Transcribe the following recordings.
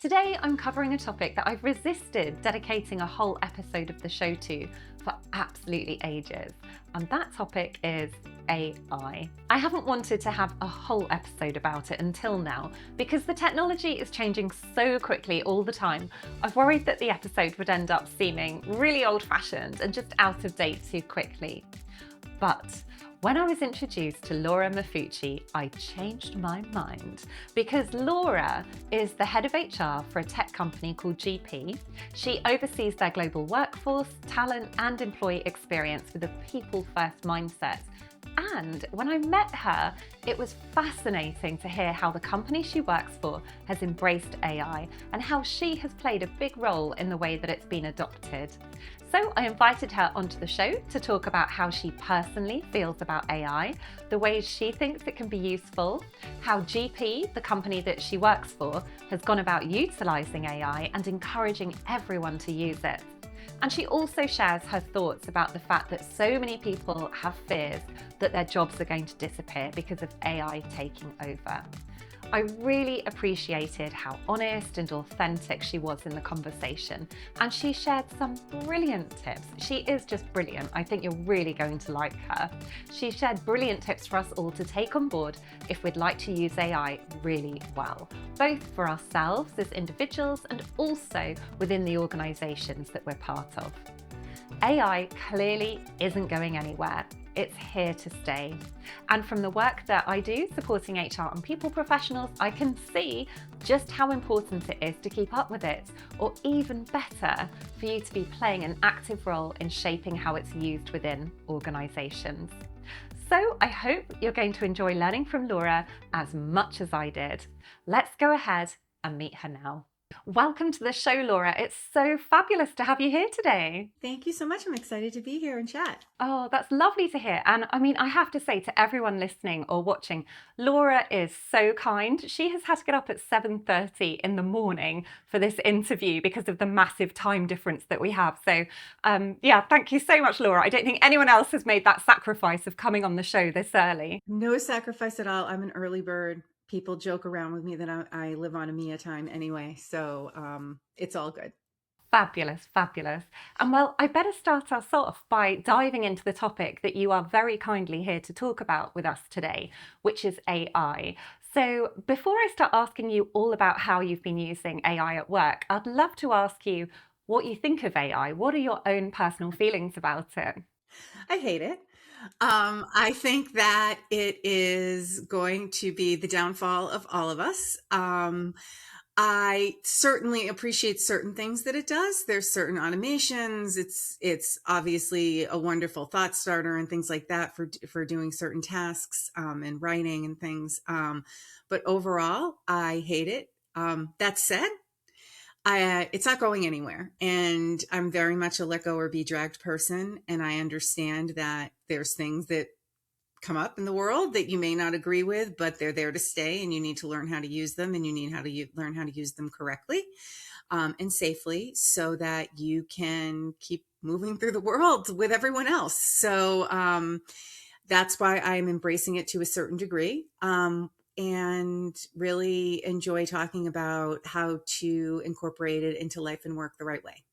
Today, I'm covering a topic that I've resisted dedicating a whole episode of the show to for absolutely ages, and that topic is AI. I haven't wanted to have a whole episode about it until now because the technology is changing so quickly all the time. I've worried that the episode would end up seeming really old-fashioned and just out of date too quickly. But when I was introduced to Laura Maffucci, I changed my mind because Laura is the head of HR for a tech company called GP. She oversees their global workforce, talent, and employee experience with a people-first mindset. And when I met her, it was fascinating to hear how the company she works for has embraced AI and how she has played a big role in the way that it's been adopted. So I invited her onto the show to talk about how she personally feels about AI, the ways she thinks it can be useful, how GP, the company that she works for, has gone about utilising AI and encouraging everyone to use it. And she also shares her thoughts about the fact that so many people have fears that their jobs are going to disappear because of AI taking over. I really appreciated how honest and authentic she was in the conversation, and she shared some brilliant tips. She is just brilliant. I think you're really going to like her. She shared brilliant tips for us all to take on board if we'd like to use AI really well, both for ourselves as individuals and also within the organisations that we're part of. AI clearly isn't going anywhere. It's here to stay. And from the work that I do supporting HR and people professionals, I can see just how important it is to keep up with it, or even better, for you to be playing an active role in shaping how it's used within organisations. So I hope you're going to enjoy learning from Laura as much as I did. Let's go ahead and meet her now. Welcome to the show, Laura. It's so fabulous to have you here today. Thank you so much. I'm excited to be here and chat. Oh, that's lovely to hear. And I mean, I have to say to everyone listening or watching, Laura is so kind. She has had to get up at 7:30 in the morning for this interview because of the massive time difference that we have. So yeah, thank you so much, Laura. I don't think anyone else has made that sacrifice of coming on the show this early. No sacrifice at all. I'm an early bird. People joke around with me that I live on a Mia time anyway. So it's all good. Fabulous, fabulous. And well, I better start us off by diving into the topic that you are very kindly here to talk about with us today, which is AI. So before I start asking you all about how you've been using AI at work, I'd love to ask you what you think of AI. What are your own personal feelings about it? I hate it. I think that it is going to be the downfall of all of us. I certainly appreciate certain things that it does. There's certain automations. It's obviously a wonderful thought starter and things like that for doing certain tasks and writing and things. But overall, I hate it. That said, it's not going anywhere, and I'm very much a let go or be dragged person. And I understand that there's things that come up in the world that you may not agree with, but they're there to stay, and you need to learn how to use them, and you need learn how to use them correctly and safely so that you can keep moving through the world with everyone else. So that's why I'm embracing it to a certain degree. And really enjoy talking about how to incorporate it into life and work the right way.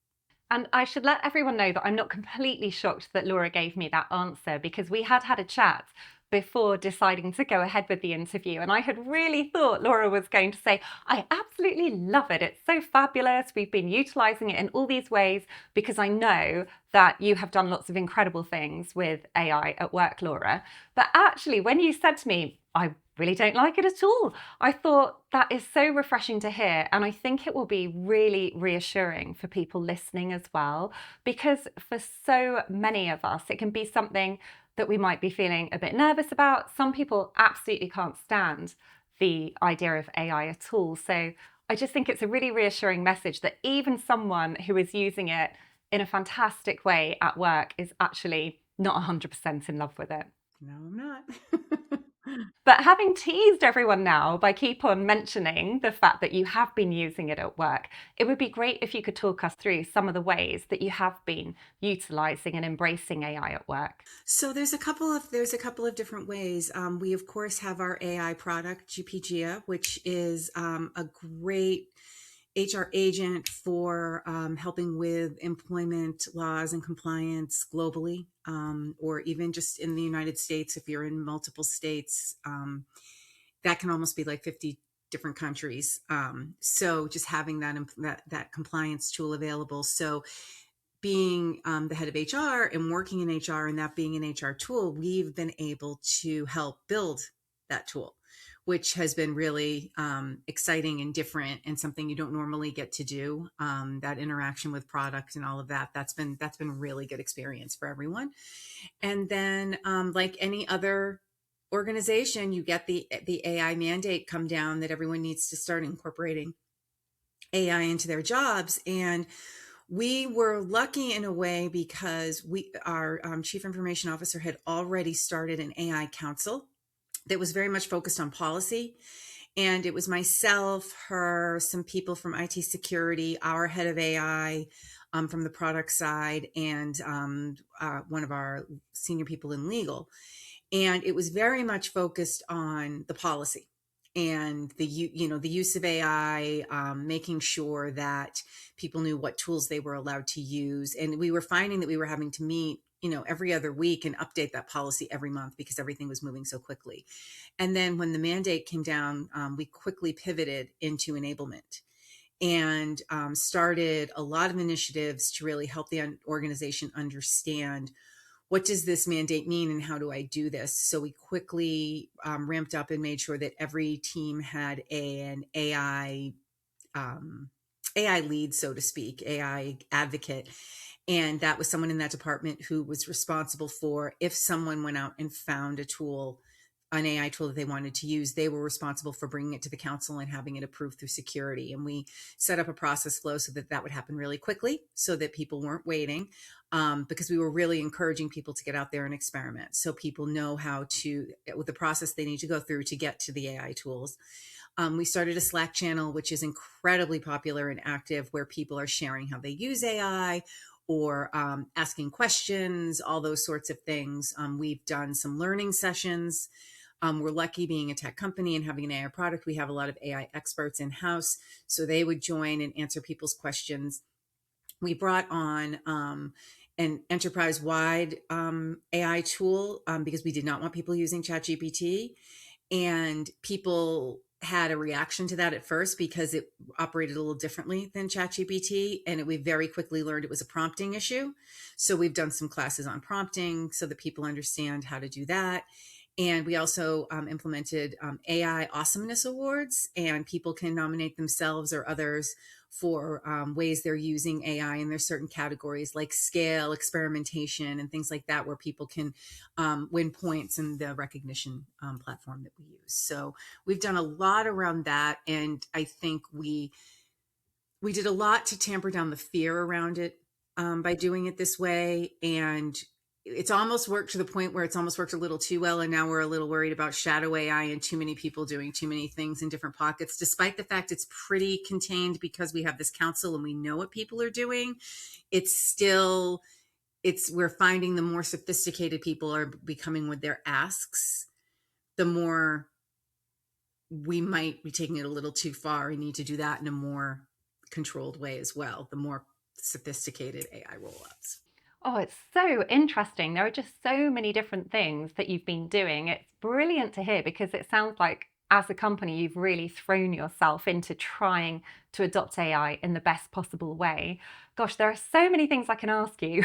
And I should let everyone know that I'm not completely shocked that Laura gave me that answer because we had had a chat before deciding to go ahead with the interview. And I had really thought Laura was going to say, I absolutely love it. It's so fabulous. We've been utilizing it in all these ways because I know that you have done lots of incredible things with AI at work, Laura. But actually, when you said to me, I really don't like it at all, I thought that is so refreshing to hear. And I think it will be really reassuring for people listening as well, because for so many of us, it can be something that we might be feeling a bit nervous about. Some people absolutely can't stand the idea of AI at all. So I just think it's a really reassuring message that even someone who is using it in a fantastic way at work is actually not 100% in love with it. No, I'm not. But having teased everyone now by keep on mentioning the fact that you have been using it at work, it would be great if you could talk us through some of the ways that you have been utilizing and embracing AI at work. So there's a couple of different ways. We of course have our AI product, GPGIA, which is a great HR agent for helping with employment laws and compliance globally, or even just in the United States. If you're in multiple states, that can almost be like 50 different countries. So just having that compliance tool available. So being the head of HR and working in HR and that being an HR tool, we've been able to help build that tool, which has been really exciting and different and something you don't normally get to do. That interaction with product and all of that, that's been a really good experience for everyone. And then like any other organization, you get the AI mandate come down that everyone needs to start incorporating AI into their jobs. And we were lucky in a way because our chief information officer had already started an AI council that was very much focused on policy. And it was myself, her, some people from IT security, our head of AI from the product side, and one of our senior people in legal. And it was very much focused on the policy and the use of AI, making sure that people knew what tools they were allowed to use. And we were finding that we were having to meet, every other week and update that policy every month because everything was moving so quickly. And then when the mandate came down, we quickly pivoted into enablement and started a lot of initiatives to really help the organization understand what does this mandate mean and how do I do this? So we quickly ramped up and made sure that every team had an AI lead, so to speak, AI advocate. And that was someone in that department who was responsible for if someone went out and found an AI tool that they wanted to use, they were responsible for bringing it to the council and having it approved through security. And we set up a process flow so that would happen really quickly so that people weren't waiting, because we were really encouraging people to get out there and experiment. So people know with the process they need to go through to get to the AI tools. We started a Slack channel, which is incredibly popular and active, where people are sharing how they use AI or asking questions, all those sorts of things. We've done some learning sessions. We're lucky being a tech company and having an AI product. We have a lot of AI experts in-house, so they would join and answer people's questions. We brought on an enterprise-wide AI tool because we did not want people using ChatGPT, and people had a reaction to that at first because it operated a little differently than ChatGPT, and we very quickly learned it was a prompting issue. So we've done some classes on prompting so that people understand how to do that. And we also implemented AI Awesomeness Awards, and people can nominate themselves or others for ways they're using AI in their certain categories like scale, experimentation, and things like that, where people can win points in the recognition platform that we use. So we've done a lot around that. And I think we did a lot to tamper down the fear around it by doing it this way. And it's almost worked to the point where it's almost worked a little too well. And now we're a little worried about shadow AI and too many people doing too many things in different pockets, despite the fact it's pretty contained because we have this council and we know what people are doing. We're finding the more sophisticated people are becoming with their asks, the more we might be taking it a little too far and need to do that in a more controlled way as well, the more sophisticated AI rollouts. Oh, it's so interesting. There are just so many different things that you've been doing. It's brilliant to hear because it sounds like as a company, you've really thrown yourself into trying to adopt AI in the best possible way. Gosh, there are so many things I can ask you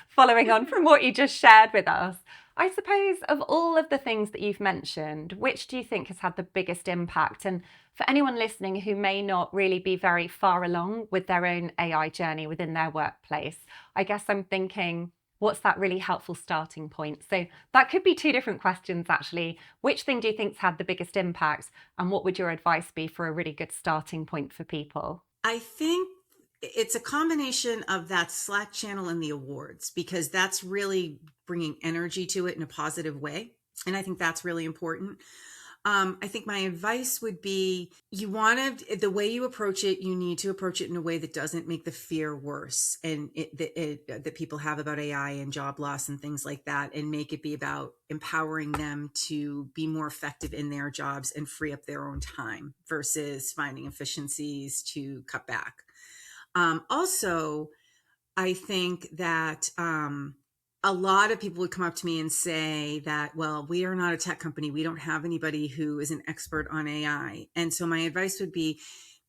following on from what you just shared with us. I suppose of all of the things that you've mentioned, which do you think has had the biggest impact? And for anyone listening who may not really be very far along with their own AI journey within their workplace, I guess I'm thinking, what's that really helpful starting point? So that could be two different questions, actually. Which thing do you think's had the biggest impact? And what would your advice be for a really good starting point for people? I think it's a combination of that Slack channel and the awards, because that's really bringing energy to it in a positive way. And I think that's really important. I think my advice would be the way you approach it, you need to approach it in a way that doesn't make the fear worse and that people have about AI and job loss and things like that, and make it be about empowering them to be more effective in their jobs and free up their own time versus finding efficiencies to cut back. Also, I think that a lot of people would come up to me and say that, well, we are not a tech company. We don't have anybody who is an expert on AI. And so my advice would be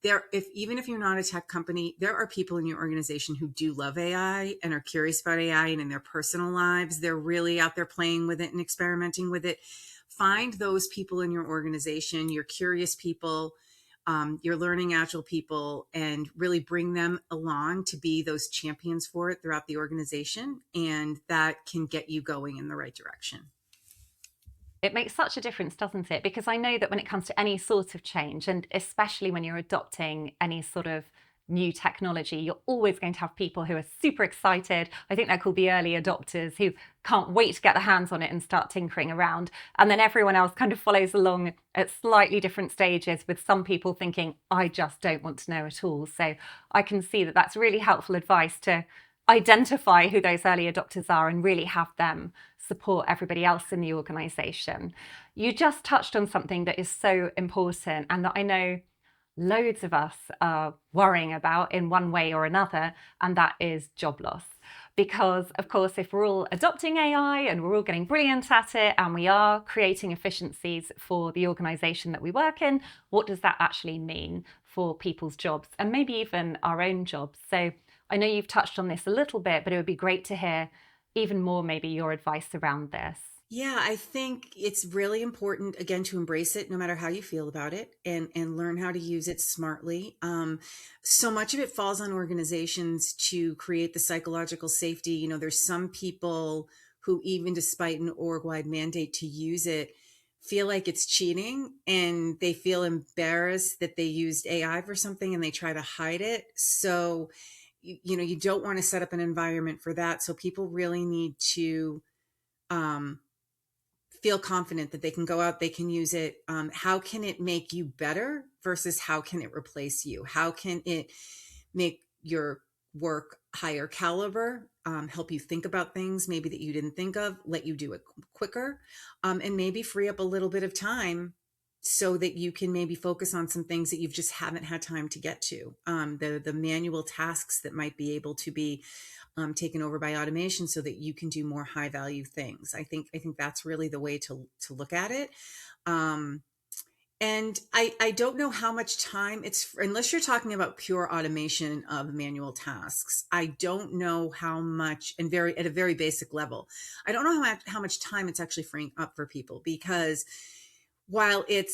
even if you're not a tech company, there are people in your organization who do love AI and are curious about AI, and in their personal lives, they're really out there playing with it and experimenting with it. Find those people in your organization, your curious people, your learning agile people, and really bring them along to be those champions for it throughout the organization. And that can get you going in the right direction. It makes such a difference, doesn't it? Because I know that when it comes to any sort of change, and especially when you're adopting any sort of new technology, you're always going to have people who are super excited. I think they're called the early adopters, who can't wait to get their hands on it and start tinkering around. And then everyone else kind of follows along at slightly different stages, with some people thinking, I just don't want to know at all. So I can see that that's really helpful advice to identify who those early adopters are and really have them support everybody else in the organization. You just touched on something that is so important and that I know loads of us are worrying about in one way or another, and that is job loss. Because, of course, if we're all adopting AI and we're all getting brilliant at it and we are creating efficiencies for the organization that we work in, what does that actually mean for people's jobs and maybe even our own jobs? So I know you've touched on this a little bit, but it would be great to hear even more maybe your advice around this. Yeah, I think it's really important, again, to embrace it no matter how you feel about it, and learn how to use it smartly. So much of it falls on organizations to create the psychological safety. You know, there's some people who, even despite an org-wide mandate to use it, feel like it's cheating, and they feel embarrassed that they used AI for something and they try to hide it. So, you don't want to set up an environment for that. So people really need to feel confident that they can go out, they can use it. How can it make you better versus how can it replace you? How can it make your work higher caliber, help you think about things maybe that you didn't think of, let you do it quicker, and maybe free up a little bit of time so that you can maybe focus on some things that you just haven't had time to get to. The manual tasks that might be able to be taken over by automation so that you can do more high value things. I think that's really the way to look at it. And I don't know how much time it's, unless you're talking about pure automation of manual tasks. I don't know how much, and at a very basic level, I don't know how much time it's actually freeing up for people, because while I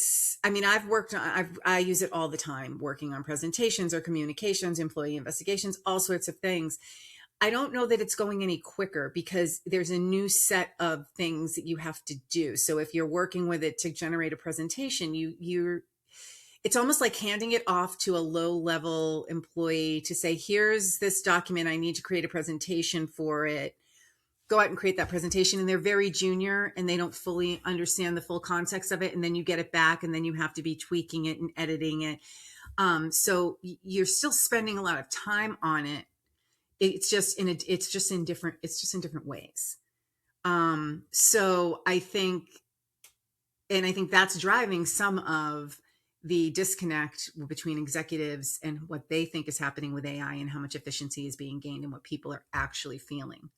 use it all the time working on presentations or communications, employee investigations, all sorts of things. I don't know that it's going any quicker, because there's a new set of things that you have to do. So if you're working with it to generate a presentation, it's almost like handing it off to a low-level employee to say, here's this document, I need to create a presentation for it. Go out and create that presentation. And they're very junior and they don't fully understand the full context of it. And then you get it back and then you have to be tweaking it and editing it. So you're still spending a lot of time on it. It's just in different ways. So I think that's driving some of the disconnect between executives and what they think is happening with AI and how much efficiency is being gained and what people are actually feeling.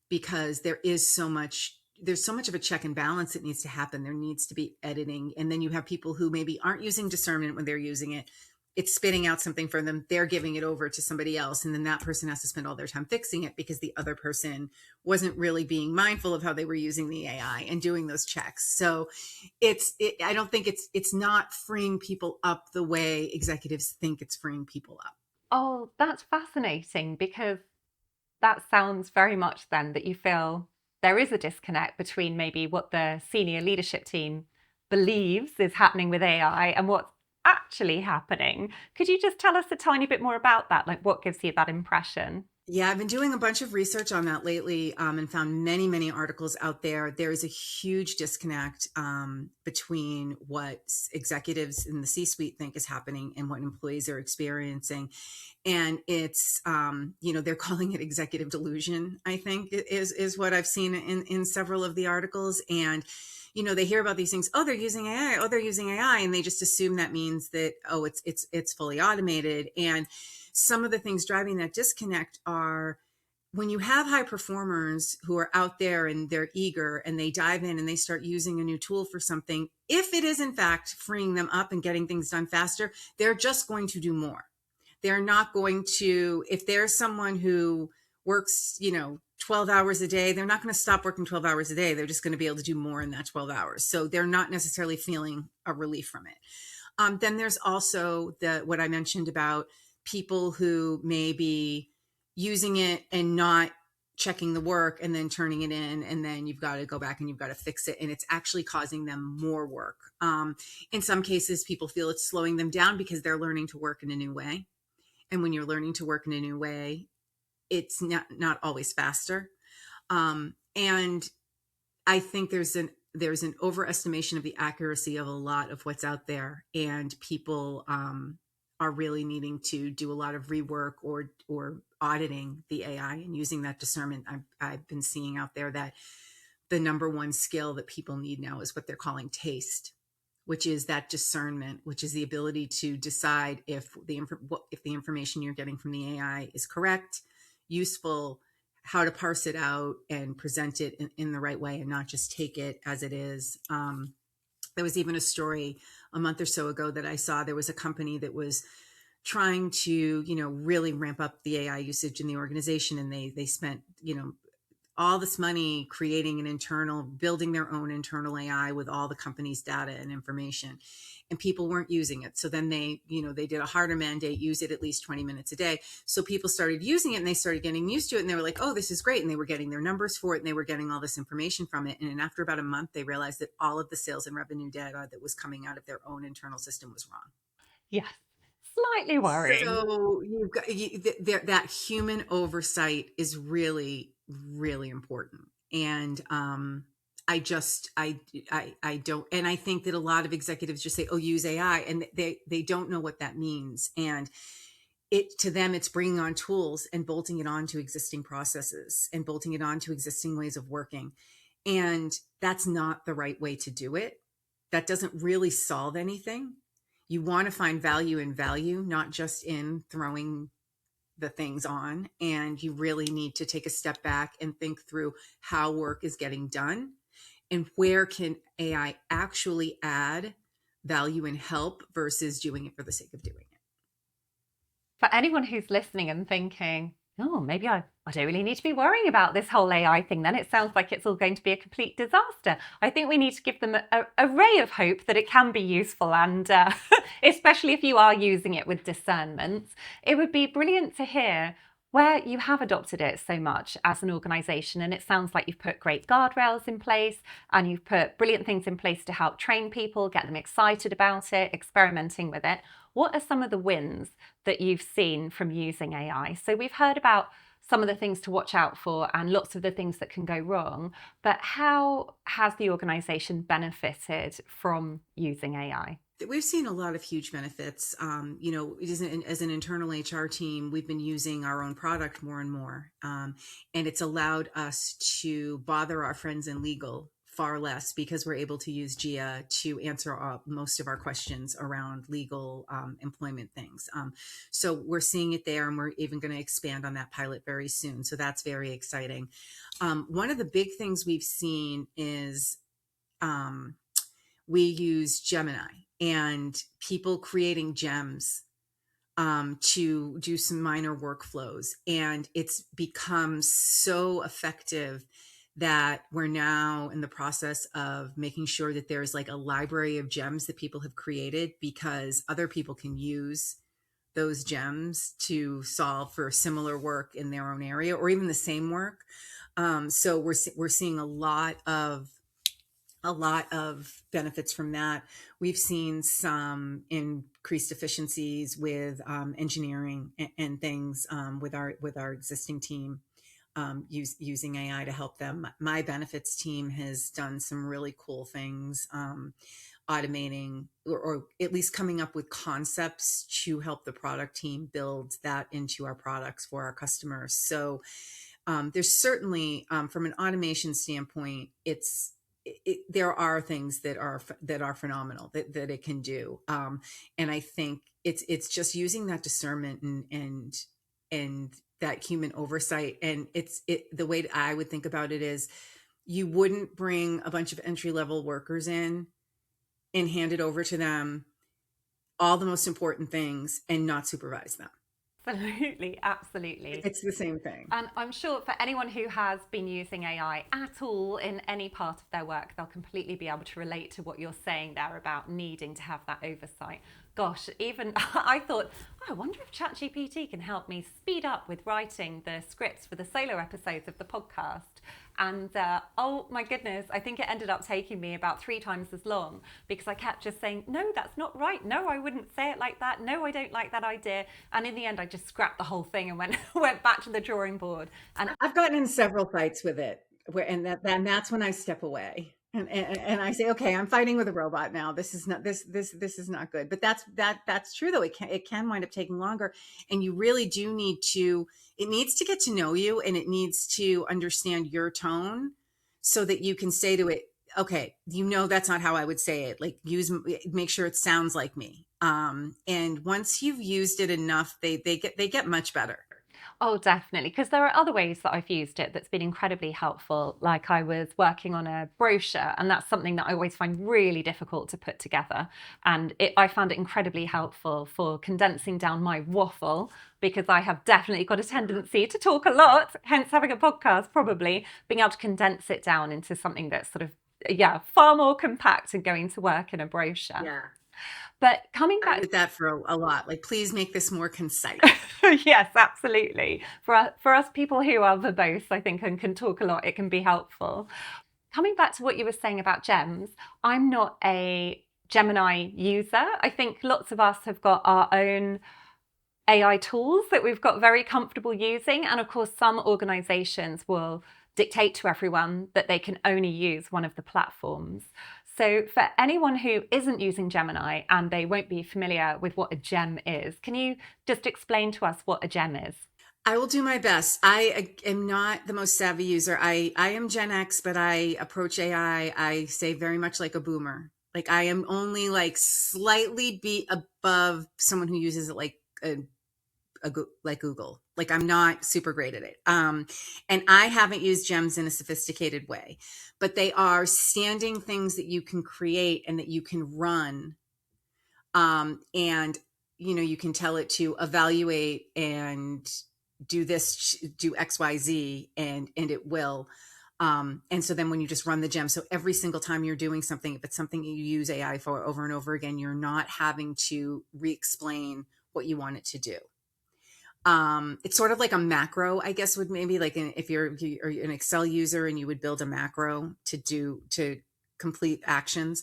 Because there's so much of a check and balance that needs to happen. There needs to be editing. And then you have people who maybe aren't using discernment when they're using it. It's spitting out something for them. They're giving it over to somebody else. And then that person has to spend all their time fixing it because the other person wasn't really being mindful of how they were using the AI and doing those checks. So I don't think it's not freeing people up the way executives think it's freeing people up. Oh, that's fascinating, because that sounds very much then that you feel there is a disconnect between maybe what the senior leadership team believes is happening with AI and what's actually happening. Could you just tell us a tiny bit more about that? Like, what gives you that impression? Yeah, I've been doing a bunch of research on that lately, and found many, many articles out there. There is a huge disconnect between what executives in the C-suite think is happening and what employees are experiencing. And it's, they're calling it executive delusion, I think is what I've seen in several of the articles. And, they hear about these things. Oh, they're using AI. Oh, they're using AI. And they just assume that means that, oh, it's fully automated. And some of the things driving that disconnect are when you have high performers who are out there and they're eager and they dive in and they start using a new tool for something, if it is in fact freeing them up and getting things done faster, they're just going to do more. They're not going to, if there's someone who works, 12 hours a day, they're not going to stop working 12 hours a day. They're just going to be able to do more in that 12 hours. So they're not necessarily feeling a relief from it. Then there's also what I mentioned about people who may be using it and not checking the work and then turning it in, and then you've got to go back and you've got to fix it, and it's actually causing them more work. In some cases, people feel it's slowing them down because they're learning to work in a new way. And when you're learning to work in a new way, it's not always faster. And I think there's an overestimation of the accuracy of a lot of what's out there, and people are really needing to do a lot of rework or auditing the AI and using that discernment. I've been seeing out there that the number one skill that people need now is what they're calling taste, which is that discernment, which is the ability to decide if the information you're getting from the AI is correct, useful, how to parse it out and present it in the right way and not just take it as it is. There was even a story a month or so ago that I saw. There was a company that was trying to, really ramp up the AI usage in the organization. And they spent, all this money creating building their own internal AI with all the company's data and information, and people weren't using it. So then they did a harder mandate, use it at least 20 minutes a day. So people started using it and they started getting used to it, and they were like, oh, this is great. And they were getting their numbers for it, and they were getting all this information from it. And then after about a month, they realized that all of the sales and revenue data that was coming out of their own internal system was wrong. Yes. Slightly worrying. So you've got that human oversight is really, really important. And I don't, and I think that a lot of executives just say, oh, use AI, and they don't know what that means. And to them, it's bringing on tools and bolting it onto existing processes and bolting it onto existing ways of working. And that's not the right way to do it. That doesn't really solve anything. You want to find value in value, not just in throwing the things on. And you really need to take a step back and think through how work is getting done and where can AI actually add value and help versus doing it for the sake of doing it. For anyone who's listening and thinking, oh, maybe I don't really need to be worrying about this whole AI thing, then it sounds like it's all going to be a complete disaster. I think we need to give them a ray of hope that it can be useful, and especially if you are using it with discernment, it would be brilliant to hear where you have adopted it so much as an organisation. And it sounds like you've put great guardrails in place and you've put brilliant things in place to help train people, get them excited about it, experimenting with it. What are some of the wins that you've seen from using AI? So we've heard about some of the things to watch out for and lots of the things that can go wrong, but how has the organisation benefited from using AI? We've seen a lot of huge benefits. As an internal HR team, we've been using our own product more and more. And it's allowed us to bother our friends in legal far less because we're able to use GIA to answer most of our questions around legal employment things. So we're seeing it there, and we're even going to expand on that pilot very soon. So that's very exciting. One of the big things we've seen is we use Gemini and people creating gems to do some minor workflows. And it's become so effective that we're now in the process of making sure that there's like a library of gems that people have created, because other people can use those gems to solve for similar work in their own area or even the same work. So we're seeing a lot of benefits from that. We've seen some increased efficiencies with engineering and things with our existing team. using AI to help them. My benefits team has done some really cool things, automating or at least coming up with concepts to help the product team build that into our products for our customers. So there's certainly, from an automation standpoint, there are things that are phenomenal that it can do, and I think it's just using that discernment and that human oversight. And the way that I would think about it is, you wouldn't bring a bunch of entry level workers in and hand it over to them all the most important things and not supervise them. Absolutely, absolutely. It's the same thing. And I'm sure for anyone who has been using AI at all in any part of their work, they'll completely be able to relate to what you're saying there about needing to have that oversight. Gosh, even I thought, I wonder if ChatGPT can help me speed up with writing the scripts for the solo episodes of the podcast. And oh my goodness, I think it ended up taking me about 3 times as long, because I kept just saying, no, that's not right. No, I wouldn't say it like that. No, I don't like that idea. And in the end, I just scrapped the whole thing and went back to the drawing board. And I've gotten in several fights with it, and that's when I step away. And I say, okay, I'm fighting with a robot now. This is not this is not good. But that's true though. It can wind up taking longer, and you really do need to. It needs to get to know you, and it needs to understand your tone, so that you can say to it, okay, that's not how I would say it. Like, make sure it sounds like me. And once you've used it enough, they get much better. oh, definitely. Because there are other ways that I've used it that's been incredibly helpful. Like, I was working on a brochure, and that's something that I always find really difficult to put together. And I found it incredibly helpful for condensing down my waffle, because I have definitely got a tendency to talk a lot, hence having a podcast, probably being able to condense it down into something that's sort of, far more compact and going to work in a brochure. Yeah. But coming back with that for a lot, like, please make this more concise. Yes, absolutely. For us people who are verbose, I think, and can talk a lot, it can be helpful. Coming back to what you were saying about gems, I'm not a Gemini user. I think lots of us have got our own AI tools that we've got very comfortable using. And of course, some organizations will dictate to everyone that they can only use one of the platforms. So for anyone who isn't using Gemini and they won't be familiar with what a gem is, can you just explain to us what a gem is? I will do my best. I am not the most savvy user. I am Gen X, but I approach AI, I say, very much like a boomer. Like, I am only like slightly above someone who uses it like like Google. Like, I'm not super great at it. And I haven't used gems in a sophisticated way, but they are standing things that you can create and that you can run. And, you can tell it to evaluate and do this, do X, Y, Z, and it will. And so then when you just run the gem, so every single time you're doing something, if it's something you use AI for over and over again, you're not having to re-explain what you want it to do. It's sort of like a macro, I guess, would maybe like if you're an Excel user and you would build a macro to complete actions.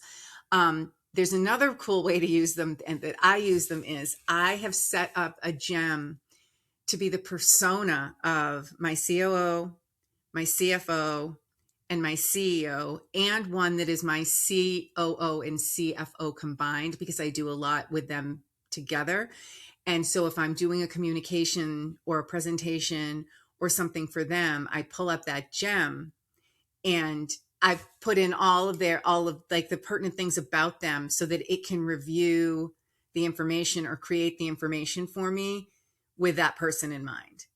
There's another cool way to use them, and that I use them, is I have set up a gem to be the persona of my COO, my CFO, and my CEO, and one that is my COO and CFO combined, because I do a lot with them together. And so if I'm doing a communication or a presentation or something for them, I pull up that gem and I've put in all of like the pertinent things about them, so that it can review the information or create the information for me with that person in mind.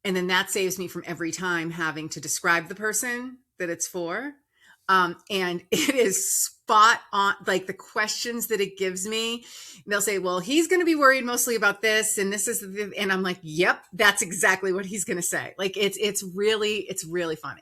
And then that saves me from every time having to describe the person that it's for. And it is spot on, like the questions that it gives me. They'll say, well, he's going to be worried mostly about this, and this is, and I'm like, yep, that's exactly what he's going to say. Like, it's really funny.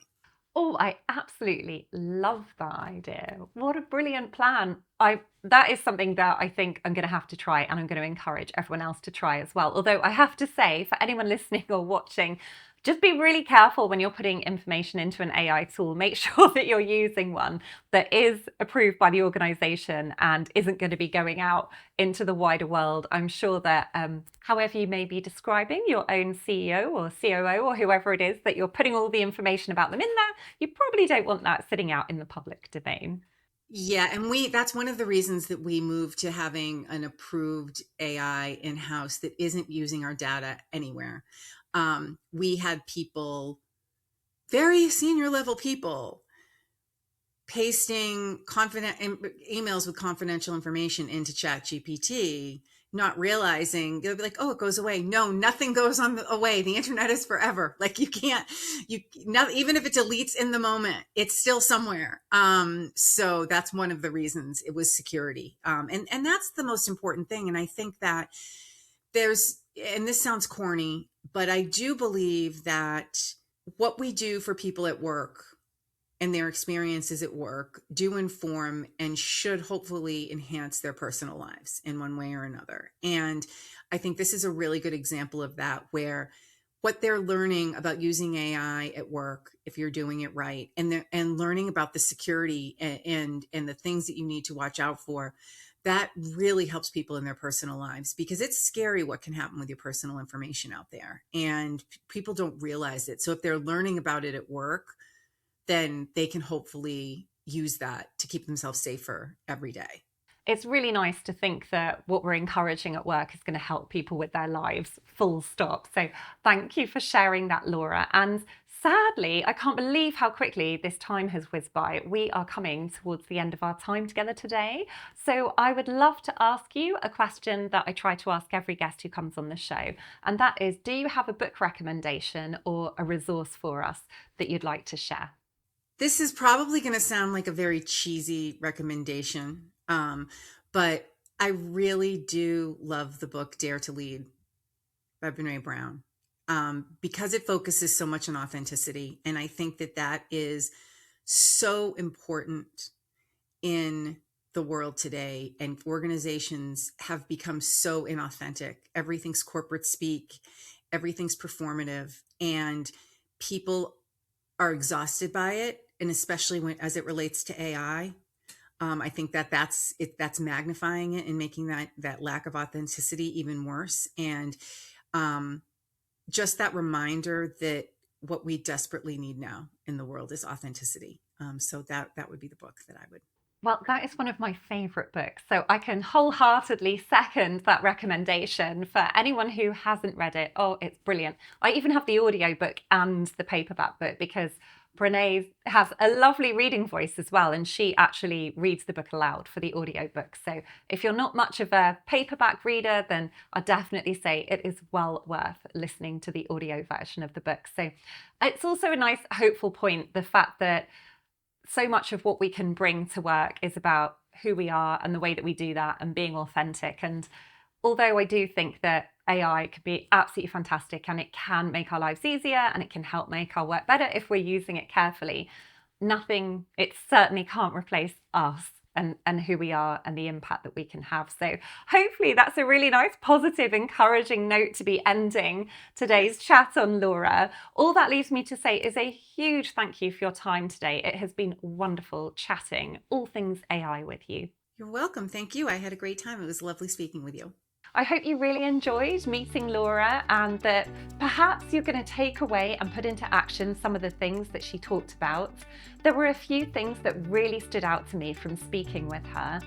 Oh, I absolutely love that idea. What a brilliant plan. That is something that I think I'm going to have to try, and I'm going to encourage everyone else to try as well. Although I have to say, for anyone listening or watching, just be really careful when you're putting information into an AI tool. Make sure that you're using one that is approved by the organization and isn't going to be going out into the wider world. I'm sure that however you may be describing your own CEO or COO or whoever it is, that you're putting all the information about them in there, you probably don't want that sitting out in the public domain. Yeah, and that's one of the reasons that we moved to having an approved AI in-house that isn't using our data anywhere. We had people, very senior level people, pasting emails with confidential information into ChatGPT, not realizing, they'll be like, oh, it goes away. No, nothing goes away. The internet is forever. Like even if it deletes in the moment, it's still somewhere. So that's one of the reasons. It was security. And that's the most important thing. And I think that and this sounds corny, but I do believe that what we do for people at work and their experiences at work do inform and should hopefully enhance their personal lives in one way or another. And I think this is a really good example of that, where what they're learning about using AI at work, if you're doing it right, and learning about the security and the things that you need to watch out for, that really helps people in their personal lives, because it's scary what can happen with your personal information out there, and people don't realize it. So if they're learning about it at work, then they can hopefully use that to keep themselves safer every day. It's really nice to think that what we're encouraging at work is going to help people with their lives, full stop. So thank you for sharing that, Laura. And sadly, I can't believe how quickly this time has whizzed by. We are coming towards the end of our time together today. So I would love to ask you a question that I try to ask every guest who comes on the show. And that is, do you have a book recommendation or a resource for us that you'd like to share? This is probably going to sound like a very cheesy recommendation, but I really do love the book Dare to Lead by Brene Brown, because it focuses so much on authenticity. And I think that is so important in the world today. And organizations have become so inauthentic. Everything's corporate speak, everything's performative, and people are exhausted by it. And especially as it relates to AI, I think that's magnifying it and making that lack of authenticity even worse. And just that reminder that what we desperately need now in the world is authenticity. So that would be the book that I would. Well, that is one of my favourite books. So I can wholeheartedly second that recommendation for anyone who hasn't read it. Oh, it's brilliant. I even have the audiobook and the paperback book, because Brene has a lovely reading voice as well, and she actually reads the book aloud for the audiobook. So if you're not much of a paperback reader, then I'd definitely say it is well worth listening to the audio version of the book. So it's also a nice hopeful point, the fact that so much of what we can bring to work is about who we are and the way that we do that and being authentic. And although I do think that AI could be absolutely fantastic and it can make our lives easier and it can help make our work better if we're using it carefully, it certainly can't replace us and who we are and the impact that we can have. So hopefully that's a really nice, positive, encouraging note to be ending today's chat on, Laura. All that leaves me to say is a huge thank you for your time today. It has been wonderful chatting all things AI with you. You're welcome. Thank you. I had a great time. It was lovely speaking with you. I hope you really enjoyed meeting Laura, and that perhaps you're going to take away and put into action some of the things that she talked about. There were a few things that really stood out to me from speaking with her.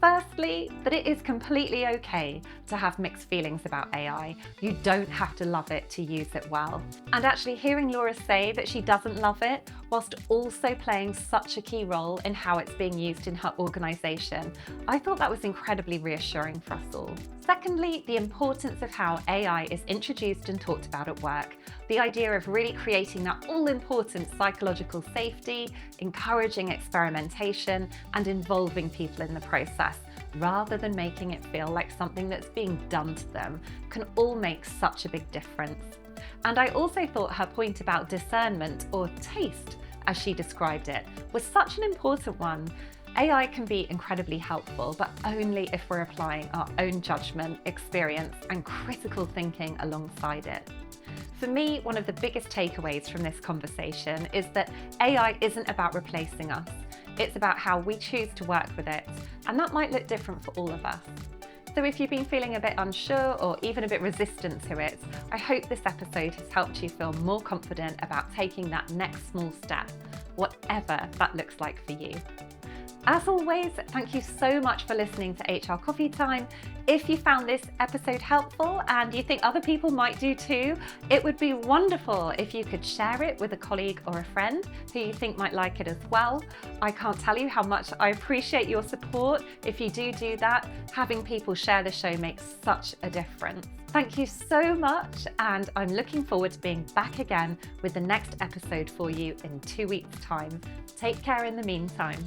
Firstly, that it is completely okay to have mixed feelings about AI. You don't have to love it to use it well. And actually hearing Laura say that she doesn't love it, whilst also playing such a key role in how it's being used in her organisation, I thought that was incredibly reassuring for us all. Secondly, the importance of how AI is introduced and talked about at work. The idea of really creating that all-important psychological safety, encouraging experimentation, and involving people in the process, rather than making it feel like something that's being done to them, can all make such a big difference. And I also thought her point about discernment, or taste, as she described it, was such an important one. AI can be incredibly helpful, but only if we're applying our own judgment, experience, and critical thinking alongside it. For me, one of the biggest takeaways from this conversation is that AI isn't about replacing us. It's about how we choose to work with it, and that might look different for all of us. So if you've been feeling a bit unsure or even a bit resistant to it, I hope this episode has helped you feel more confident about taking that next small step, whatever that looks like for you. As always, thank you so much for listening to HR Coffee Time. If you found this episode helpful and you think other people might do too, it would be wonderful if you could share it with a colleague or a friend who you think might like it as well. I can't tell you how much I appreciate your support. If you do that, having people share the show makes such a difference. Thank you so much, and I'm looking forward to being back again with the next episode for you in 2 weeks' time. Take care in the meantime.